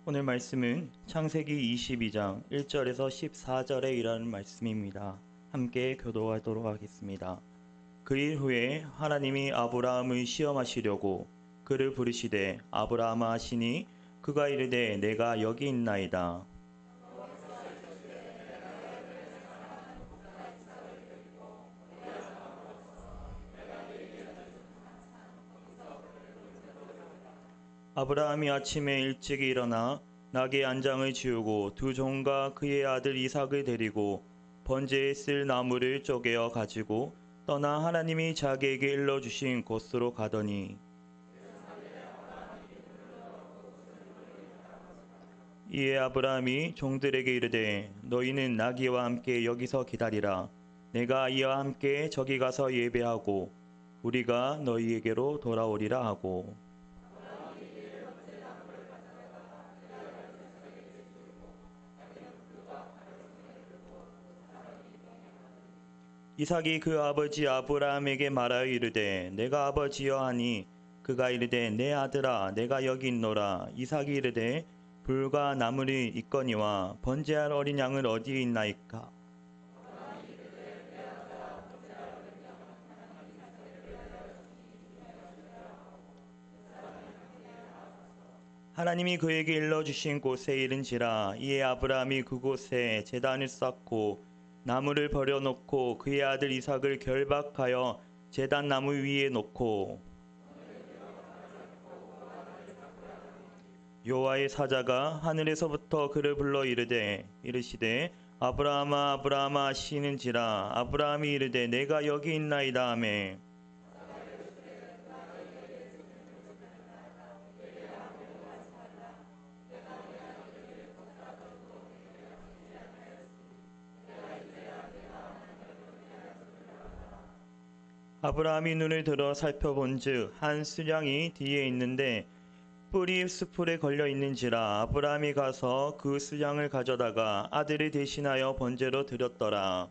오늘 말씀은 창세기 22장 1절에서 14절에 이르는 말씀입니다. 함께 교도하도록 하겠습니다. 그일 후에 하나님이 아브라함을 시험하시려고 그를 부르시되 아브라함아 하시니 그가 이르되 내가 여기 있나이다. 아브라함이 아침에 일찍 일어나 나귀 안장을 지우고 두 종과 그의 아들 이삭을 데리고 번제에 쓸 나무를 쪼개어 가지고 떠나 하나님이 자기에게 일러주신 곳으로 가더니 이에 아브라함이 종들에게 이르되 너희는 나귀와 함께 여기서 기다리라. 내가 이와 함께 저기 가서 예배하고 우리가 너희에게로 돌아오리라 하고 이삭이 그 아버지 아브라함에게 말하여 이르되 내가 아버지여 하니 그가 이르되 내 아들아 내가 여기 있노라. 이삭이 이르되 불과 나물이 있거니와 번제할 어린 양은 어디에 있나이까. 하나님이 그에게 일러주신 곳에 이른지라. 이에 아브라함이 그곳에 제단을 쌓고 나무를 버려놓고 그의 아들 이삭을 결박하여 제단 나무 위에 놓고 여호와의 사자가 하늘에서부터 그를 불러 이르시되 아브라함아 아브라함아 하시는지라. 아브라함이 이르되 내가 여기 있나이다 하매 아브라함이 눈을 들어 살펴본즉 한 수양이 뒤에 있는데 뿔이 수풀에 걸려 있는지라. 아브라함이 가서 그 수양을 가져다가 아들을 대신하여 번제로 드렸더라.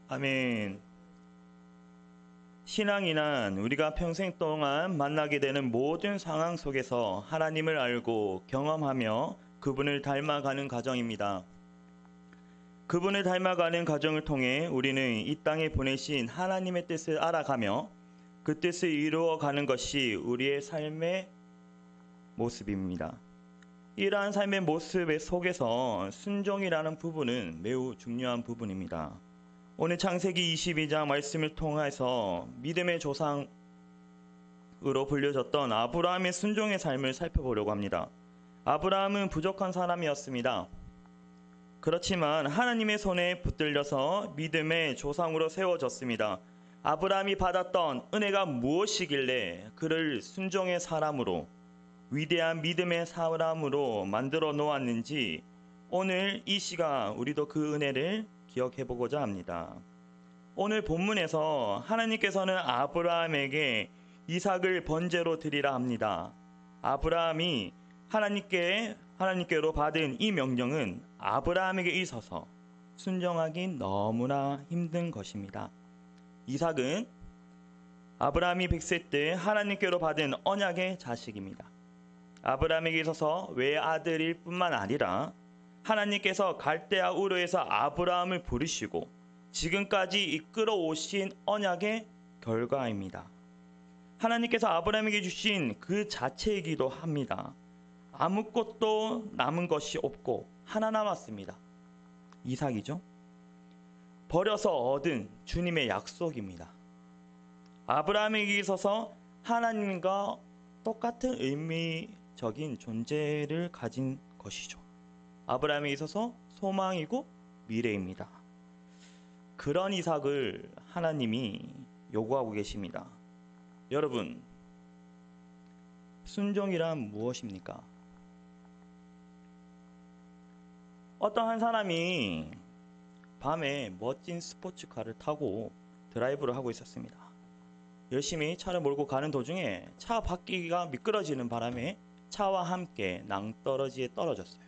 아멘. 신앙이란 우리가 평생 동안 만나게 되는 모든 상황 속에서 하나님을 알고 경험하며 그분을 닮아가는 과정입니다. 그분을 닮아가는 과정을 통해 우리는 이 땅에 보내신 하나님의 뜻을 알아가며 그 뜻을 이루어가는 것이 우리의 삶의 모습입니다. 이러한 삶의 모습 속에서 순종이라는 부분은 매우 중요한 부분입니다. 오늘 창세기 22장 말씀을 통해서 믿음의 조상으로 불려졌던 아브라함의 순종의 삶을 살펴보려고 합니다. 아브라함은 부족한 사람이었습니다. 그렇지만 하나님의 손에 붙들려서 믿음의 조상으로 세워졌습니다. 아브라함이 받았던 은혜가 무엇이길래 그를 순종의 사람으로 위대한 믿음의 사람으로 만들어 놓았는지 오늘 이 시간 우리도 그 은혜를 기억해 보고자 합니다. 오늘 본문에서 하나님께서는 아브라함에게 이삭을 번제로 드리라 합니다. 아브라함이 하나님께로 받은 이 명령은 아브라함에게 있어서 순종하기 너무나 힘든 것입니다. 이삭은 아브라함이 100세 때 하나님께로 받은 언약의 자식입니다. 아브라함에게 있어서 외아들일 뿐만 아니라 하나님께서 갈대아 우르에서 아브라함을 부르시고 지금까지 이끌어 오신 언약의 결과입니다. 하나님께서 아브라함에게 주신 그 자체이기도 합니다. 아무것도 남은 것이 없고 하나 남았습니다. 이삭이죠. 버려서 얻은 주님의 약속입니다. 아브라함에게 있어서 하나님과 똑같은 의미적인 존재를 가진 것이죠. 아브라함에 있어서 소망이고 미래입니다. 그런 이삭을 하나님이 요구하고 계십니다. 여러분, 순종이란 무엇입니까? 어떤 한 사람이 밤에 멋진 스포츠카를 타고 드라이브를 하고 있었습니다. 열심히 차를 몰고 가는 도중에 차 바퀴가 미끄러지는 바람에 차와 함께 낭떠러지에 떨어졌어요.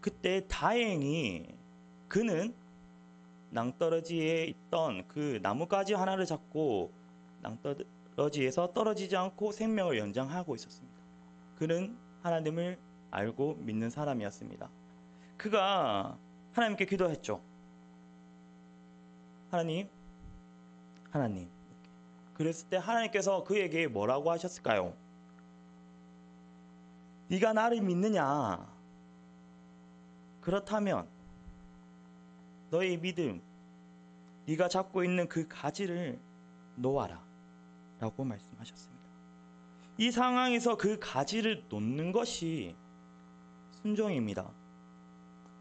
그때 다행히 그는 낭떠러지에 있던 그 나뭇가지 하나를 잡고 낭떠러지에서 떨어지지 않고 생명을 연장하고 있었습니다. 그는 하나님을 알고 믿는 사람이었습니다. 그가 하나님께 기도했죠. 하나님. 그랬을 때 하나님께서 그에게 뭐라고 하셨을까요? 네가 나를 믿느냐? 그렇다면 너의 믿음, 네가 잡고 있는 그 가지를 놓아라 라고 말씀하셨습니다. 이 상황에서 그 가지를 놓는 것이 순종입니다.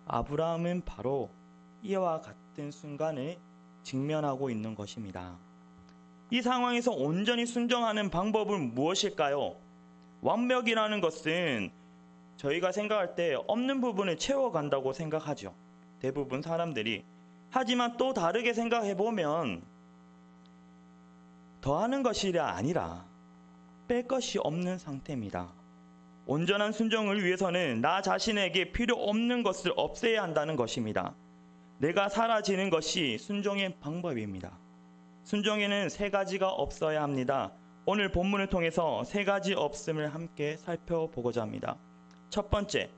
아브라함은 바로 이와 같은 순간을 직면하고 있는 것입니다. 이 상황에서 온전히 순종하는 방법은 무엇일까요? 완벽이라는 것은 저희가 생각할 때 없는 부분을 채워간다고 생각하죠. 대부분 사람들이. 하지만 또 다르게 생각해보면 더하는 것이 아니라 뺄 것이 없는 상태입니다. 온전한 순종을 위해서는 나 자신에게 필요 없는 것을 없애야 한다는 것입니다. 내가 사라지는 것이 순종의 방법입니다. 순종에는 3가지가 없어야 합니다. 오늘 본문을 통해서 3가지 없음을 함께 살펴보고자 합니다. 첫 번째,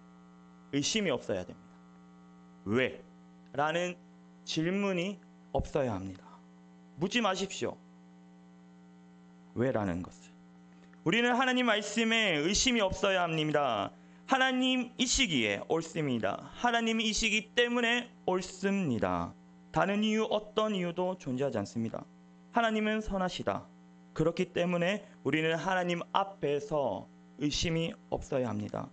의심이 없어야 됩니다. 왜? 라는 질문이 없어야 합니다. 묻지 마십시오. 왜? 라는 것을. 우리는 하나님 말씀에 의심이 없어야 합니다. 하나님이시기에 옳습니다. 하나님이시기 때문에 옳습니다. 다른 이유, 어떤 이유도 존재하지 않습니다. 하나님은 선하시다. 그렇기 때문에 우리는 하나님 앞에서 의심이 없어야 합니다.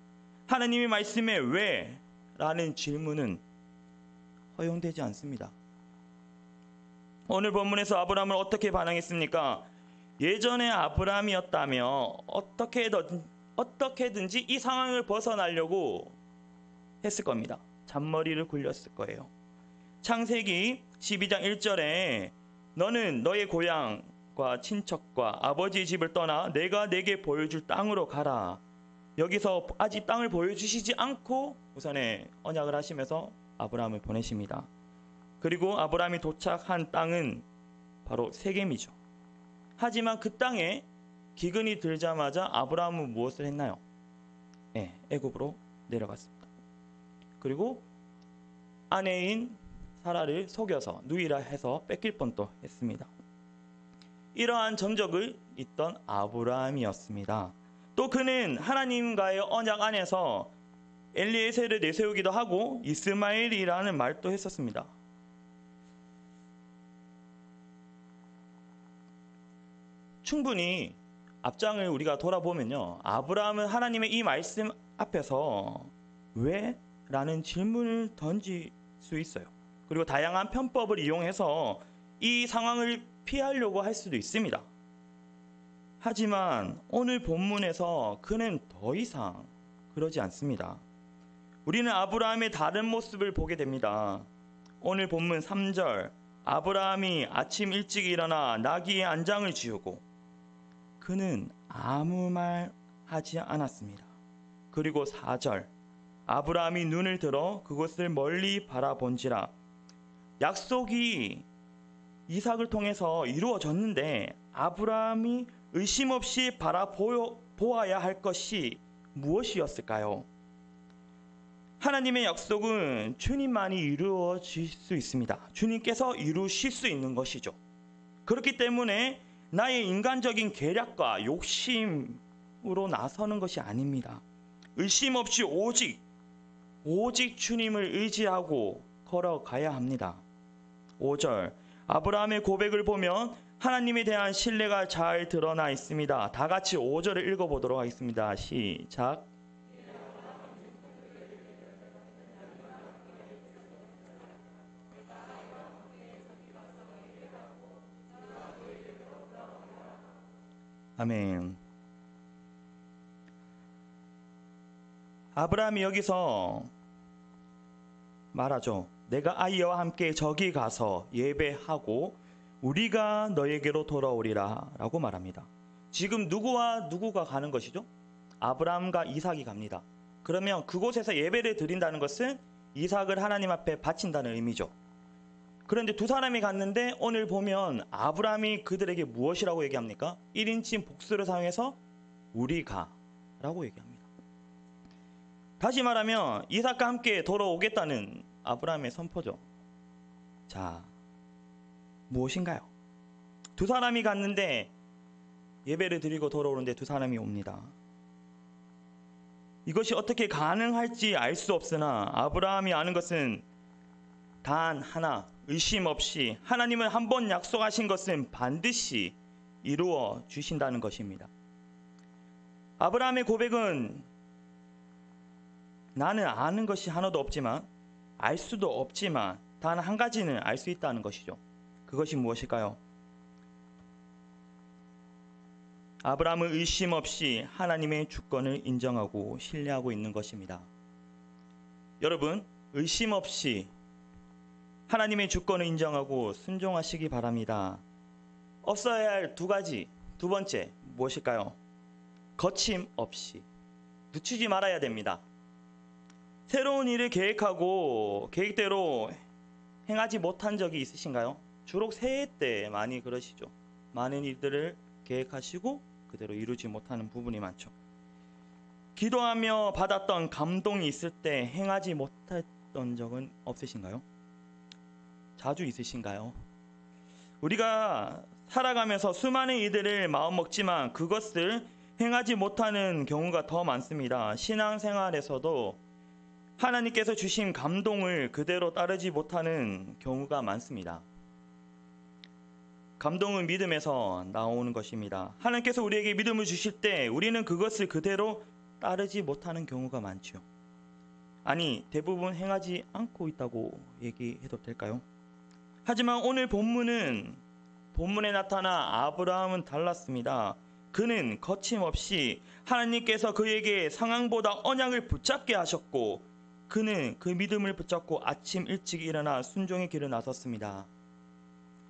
하나님의 말씀에 왜? 라는 질문은 허용되지 않습니다. 오늘 본문에서 아브라함은 어떻게 반응했습니까? 예전에 아브라함이었다면 어떻게든지 이 상황을 벗어나려고 했을 겁니다. 잔머리를 굴렸을 거예요. 창세기 12장 1절에 너는 너의 고향과 친척과 아버지의 집을 떠나 내가 내게 보여줄 땅으로 가라. 여기서 아직 땅을 보여주시지 않고 우선에 언약을 하시면서 아브라함을 보내십니다. 그리고 아브라함이 도착한 땅은 바로 세겜이죠. 하지만 그 땅에 기근이 들자마자 아브라함은 무엇을 했나요? 애굽으로 내려갔습니다. 그리고 아내인 사라를 속여서 누이라 해서 뺏길 뻔도 했습니다. 이러한 전적을 잇던 아브라함이었습니다. 또 그는 하나님과의 언약 안에서 엘리에셀을 내세우기도 하고 이스마엘이라는 말도 했었습니다. 충분히 앞장을 우리가 돌아보면요, 아브라함은 하나님의 이 말씀 앞에서 왜? 라는 질문을 던질 수 있어요. 그리고 다양한 편법을 이용해서 이 상황을 피하려고 할 수도 있습니다. 하지만 오늘 본문에서 그는 더 이상 그러지 않습니다. 우리는 아브라함의 다른 모습을 보게 됩니다. 오늘 본문 3절, 아브라함이 아침 일찍 일어나 나귀의 안장을 지우고 그는 아무 말 하지 않았습니다. 그리고 4절, 아브라함이 눈을 들어 그곳을 멀리 바라본지라. 약속이 이삭을 통해서 이루어졌는데 아브라함이 의심 없이 바라보아야 할 것이 무엇이었을까요? 하나님의 약속은 주님만이 이루어질 수 있습니다. 주님께서 이루실 수 있는 것이죠. 그렇기 때문에 나의 인간적인 계략과 욕심으로 나서는 것이 아닙니다. 의심 없이 오직 주님을 의지하고 걸어가야 합니다. 5절, 아브라함의 고백을 보면 하나님에 대한 신뢰가 잘 드러나 있습니다. 다 같이 5절을 읽어보도록 하겠습니다. 시작. 아멘. 아브라함이 여기서 말하죠. 내가 아이와 함께 저기 가서 예배하고 우리가 너에게로 돌아오리라 라고 말합니다. 지금 누구가 가는 것이죠? 아브라함과 이삭이 갑니다. 그러면 그곳에서 예배를 드린다는 것은 이삭을 하나님 앞에 바친다는 의미죠. 그런데 두 사람이 갔는데 오늘 보면 아브라함이 그들에게 무엇이라고 얘기합니까? 1인칭 복수를 사용해서 우리가 라고 얘기합니다. 다시 말하면 이삭과 함께 돌아오겠다는 아브라함의 선포죠. 자, 무엇인가요? 두 사람이 갔는데 예배를 드리고 돌아오는데 두 사람이 옵니다. 이것이 어떻게 가능할지 알 수 없으나 아브라함이 아는 것은 단 하나, 의심 없이 하나님은 한 번 약속하신 것은 반드시 이루어 주신다는 것입니다. 아브라함의 고백은 나는 아는 것이 하나도 없지만, 알 수도 없지만 단 한 가지는 알 수 있다는 것이죠. 그것이 무엇일까요? 아브라함은 의심 없이 하나님의 주권을 인정하고 신뢰하고 있는 것입니다. 여러분, 의심 없이 하나님의 주권을 인정하고 순종하시기 바랍니다. 없어야 할 두 가지, 두 번째 무엇일까요? 거침없이 늦추지 말아야 됩니다. 새로운 일을 계획하고 계획대로 행하지 못한 적이 있으신가요? 주로 새해 때 많이 그러시죠. 많은 일들을 계획하시고 그대로 이루지 못하는 부분이 많죠. 기도하며 받았던 감동이 있을 때 행하지 못했던 적은 없으신가요? 자주 있으신가요? 우리가 살아가면서 수많은 일들을 마음먹지만 그것을 행하지 못하는 경우가 더 많습니다. 신앙생활에서도 하나님께서 주신 감동을 그대로 따르지 못하는 경우가 많습니다. 감동은 믿음에서 나오는 것입니다. 하나님께서 우리에게 믿음을 주실 때 우리는 그것을 그대로 따르지 못하는 경우가 많죠. 아니, 대부분 행하지 않고 있다고 얘기해도 될까요? 하지만 오늘 본문에 나타나 아브라함은 달랐습니다. 그는 거침없이 하나님께서 그에게 상황보다 언약을 붙잡게 하셨고 그는 그 믿음을 붙잡고 아침 일찍 일어나 순종의 길을 나섰습니다.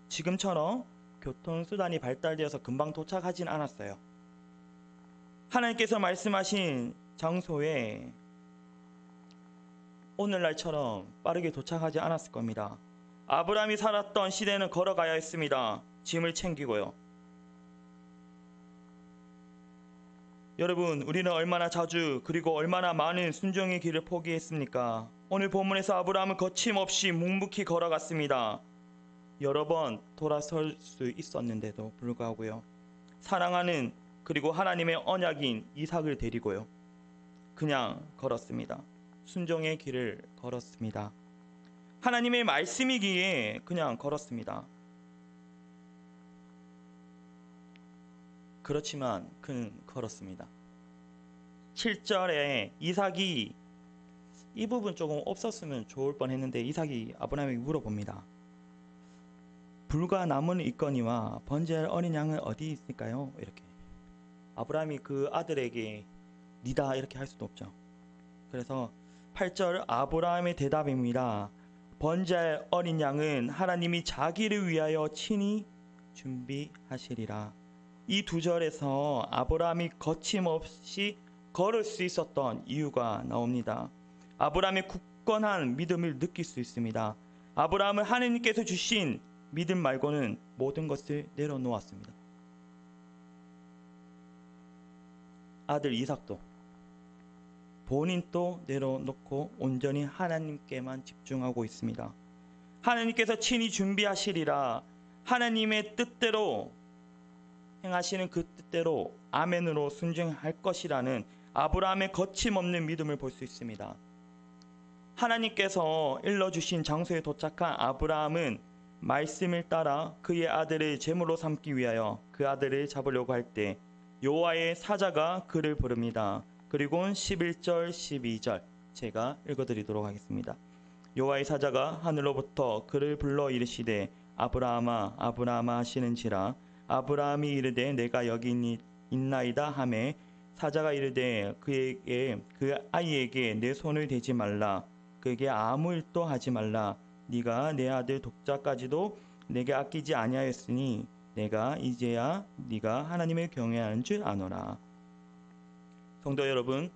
지금처럼 교통수단이 발달되어서 금방 도착하진 않았어요. 하나님께서 말씀하신 장소에 오늘날처럼 빠르게 도착하지 않았을 겁니다. 아브라함이 살았던 시대는 걸어가야 했습니다. 짐을 챙기고요. 여러분, 우리는 얼마나 자주 그리고 얼마나 많은 순종의 길을 포기했습니까? 오늘 본문에서 아브라함은 거침없이 묵묵히 걸어갔습니다. 여러 번 돌아설 수 있었는데도 불구하고요. 사랑하는 그리고 하나님의 언약인 이삭을 데리고요. 그냥 걸었습니다. 순종의 길을 걸었습니다. 하나님의 말씀이기에 그냥 걸었습니다. 그렇지만 그는 걸었습니다. 7절에 이삭이 이 부분 조금 없었으면 좋을 뻔했는데 이삭이 아브라함에게 물어봅니다. 불과 나무는 있거니와 번제할 어린 양은 어디 있을까요? 이렇게 아브라함이 그 아들에게 니다 이렇게 할 수도 없죠. 그래서 8절 아브라함의 대답입니다. 번제할 어린 양은 하나님이 자기를 위하여 친히 준비하시리라. 이 두 절에서 아브라함이 거침없이 걸을 수 있었던 이유가 나옵니다. 아브라함의 굳건한 믿음을 느낄 수 있습니다. 아브라함은 하나님께서 주신 믿음 말고는 모든 것을 내려놓았습니다. 아들 이삭도 본인도 내려놓고 온전히 하나님께만 집중하고 있습니다. 하나님께서 친히 준비하시리라. 하나님의 뜻대로 행하시는 그 뜻대로 아멘으로 순종할 것이라는 아브라함의 거침없는 믿음을 볼 수 있습니다. 하나님께서 일러주신 장소에 도착한 아브라함은 말씀을 따라 그의 아들을 제물로 삼기 위하여 그 아들을 잡으려고 할 때 여호와의 사자가 그를 부릅니다. 그리고 11절 12절 제가 읽어드리도록 하겠습니다. 여호와의 사자가 하늘로부터 그를 불러 이르시되 아브라함아 아브라함아 하시는지라. 아브라함이 이르되 내가 여기 있나이다 하매 사자가 이르되 그에게 그 아이에게 내 손을 대지 말라. 그에게 아무 일도 하지 말라. 네가 내 아들 독자까지도 내게 아끼지 아니하였으니 내가 이제야 네가 하나님을 경외하는 줄 아노라. 성도 여러분,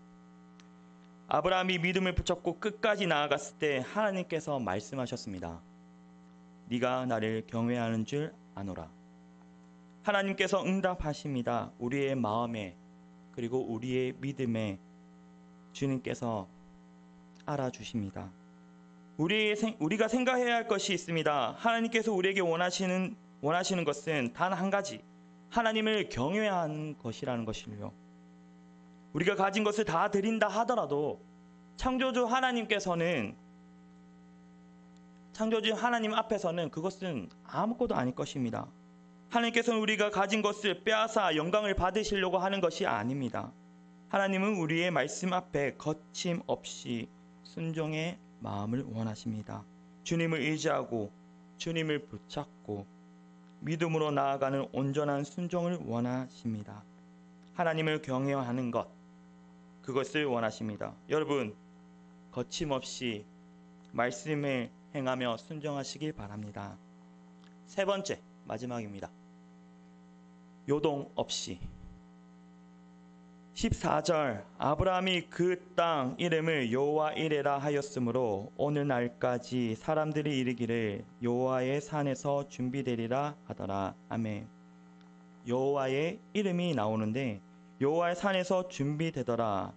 아브라함이 믿음을 붙잡고 끝까지 나아갔을 때 하나님께서 말씀하셨습니다. 네가 나를 경외하는 줄 아노라. 하나님께서 응답하십니다. 우리의 마음에 그리고 우리의 믿음에 주님께서 알아주십니다. 우리가 생각해야 할 것이 있습니다. 하나님께서 우리에게 원하시는 것은 단 한 가지, 하나님을 경외하는 것이라는 것이요. 우리가 가진 것을 다 드린다 하더라도 창조주 하나님 앞에서는 그것은 아무것도 아닐 것입니다. 하나님께서는 우리가 가진 것을 빼앗아 영광을 받으시려고 하는 것이 아닙니다. 하나님은 우리의 말씀 앞에 거침없이 순종의 마음을 원하십니다. 주님을 의지하고 주님을 붙잡고 믿음으로 나아가는 온전한 순종을 원하십니다. 하나님을 경외하는 것, 그것을 원하십니다. 여러분, 거침없이 말씀을 행하며 순종하시길 바랍니다. 세 번째, 마지막입니다. 요동 없이. 14절, 아브라함이 그 땅 이름을 여호와 이레라 하였으므로 오늘날까지 사람들이 이르기를 여호와의 산에서 준비되리라 하더라. 아멘. 여호와의 이름이 나오는데 여호와의 산에서 준비되더라.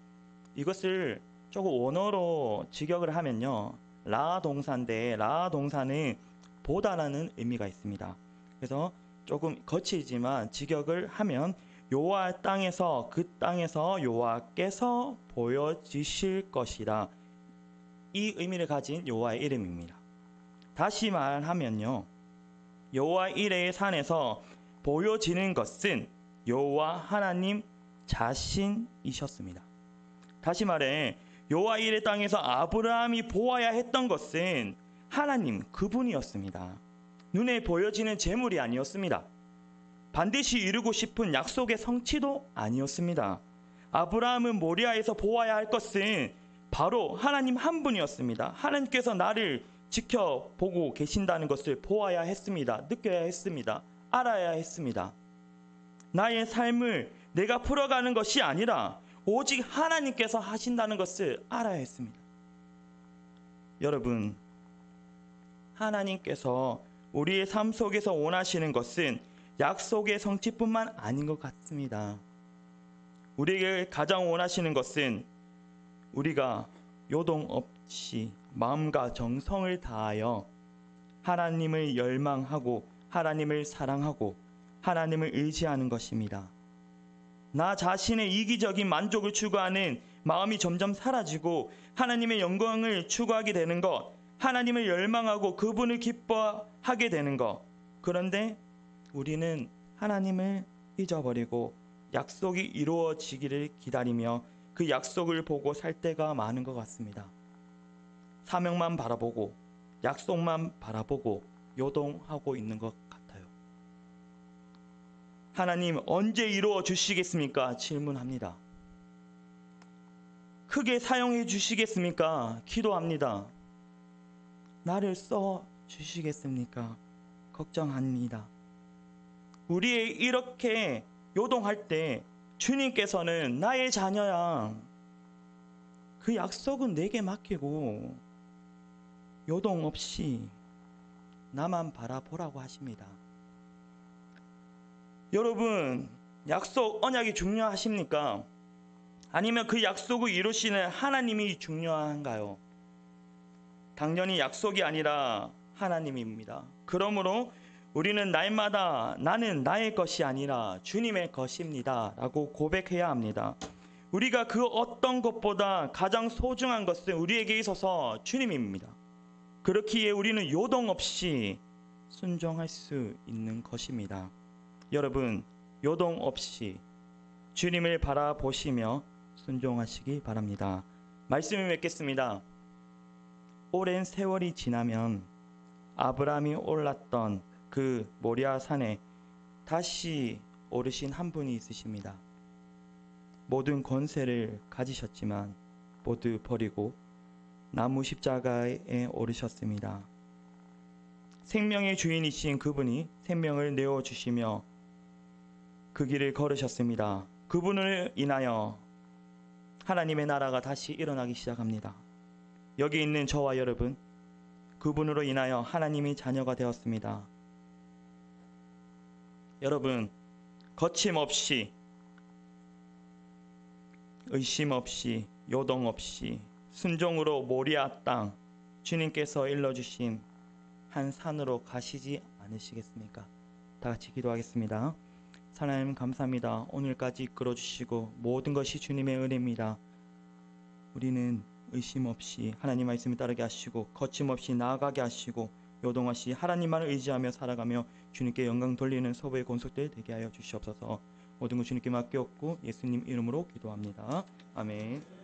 이것을 조금 원어로 직역을 하면요, 라 동사인데 라 동사는 보다라는 의미가 있습니다. 그래서 조금 거치지만 직역을 하면 여호와 땅에서, 그 땅에서 여호와께서 보여지실 것이라, 이 의미를 가진 여호와의 이름입니다. 다시 말하면요, 여호와 이레의 산에서 보여지는 것은 여호와 하나님 자신이셨습니다. 다시 말해 여호와 이레 땅에서 아브라함이 보아야 했던 것은 하나님 그분이었습니다. 눈에 보여지는 재물이 아니었습니다. 반드시 이루고 싶은 약속의 성취도 아니었습니다. 아브라함은 모리아에서 보아야 할 것은 바로 하나님 한 분이었습니다. 하나님께서 나를 지켜보고 계신다는 것을 보아야 했습니다. 느껴야 했습니다. 알아야 했습니다. 나의 삶을 내가 풀어가는 것이 아니라 오직 하나님께서 하신다는 것을 알아야 했습니다. 여러분, 하나님께서 우리의 삶 속에서 원하시는 것은 약속의 성취뿐만 아닌 것 같습니다. 우리에게 가장 원하시는 것은 우리가 요동 없이 마음과 정성을 다하여 하나님을 열망하고 하나님을 사랑하고 하나님을 의지하는 것입니다. 나 자신의 이기적인 만족을 추구하는 마음이 점점 사라지고 하나님의 영광을 추구하게 되는 것, 하나님을 열망하고 그분을 기뻐하게 되는 것. 그런데 우리는 하나님을 잊어버리고 약속이 이루어지기를 기다리며 그 약속을 보고 살 때가 많은 것 같습니다. 사명만 바라보고 약속만 바라보고 요동하고 있는 것 같아요. 하나님 언제 이루어 주시겠습니까? 질문합니다. 크게 사용해 주시겠습니까? 기도합니다. 나를 써 주시겠습니까? 걱정합니다. 우리 이렇게 요동할 때 주님께서는 나의 자녀야, 그 약속은 내게 맡기고 요동 없이 나만 바라보라고 하십니다. 여러분, 약속, 언약이 중요하십니까? 아니면 그 약속을 이루시는 하나님이 중요한가요? 당연히 약속이 아니라 하나님입니다. 그러므로 우리는 날마다 나는 나의 것이 아니라 주님의 것입니다 라고 고백해야 합니다. 우리가 그 어떤 것보다 가장 소중한 것은 우리에게 있어서 주님입니다. 그렇기에 우리는 요동 없이 순종할 수 있는 것입니다. 여러분, 요동 없이 주님을 바라보시며 순종하시기 바랍니다. 말씀을 맺겠습니다. 오랜 세월이 지나면 아브라함이 올랐던 그 모리아 산에 다시 오르신 한 분이 있으십니다. 모든 권세를 가지셨지만 모두 버리고 나무 십자가에 오르셨습니다. 생명의 주인이신 그분이 생명을 내어주시며 그 길을 걸으셨습니다. 그분을 인하여 하나님의 나라가 다시 일어나기 시작합니다. 여기 있는 저와 여러분, 그분으로 인하여 하나님의 자녀가 되었습니다. 여러분, 거침없이, 의심 없이, 요동 없이 순종으로 모리아 땅 주님께서 일러주신 한 산으로 가시지 않으시겠습니까? 다 같이 기도하겠습니다. 하나님 감사합니다. 오늘까지 이끌어주시고 모든 것이 주님의 은혜입니다. 우리는 의심 없이 하나님 말씀을 따르게 하시고 거침없이 나아가게 하시고 요동없이 하나님만을 의지하며 살아가며 주님께 영광 돌리는 서부의 권속들 되게 하여 주시옵소서. 모든 것 주님께 맡겼고 예수님 이름으로 기도합니다. 아멘.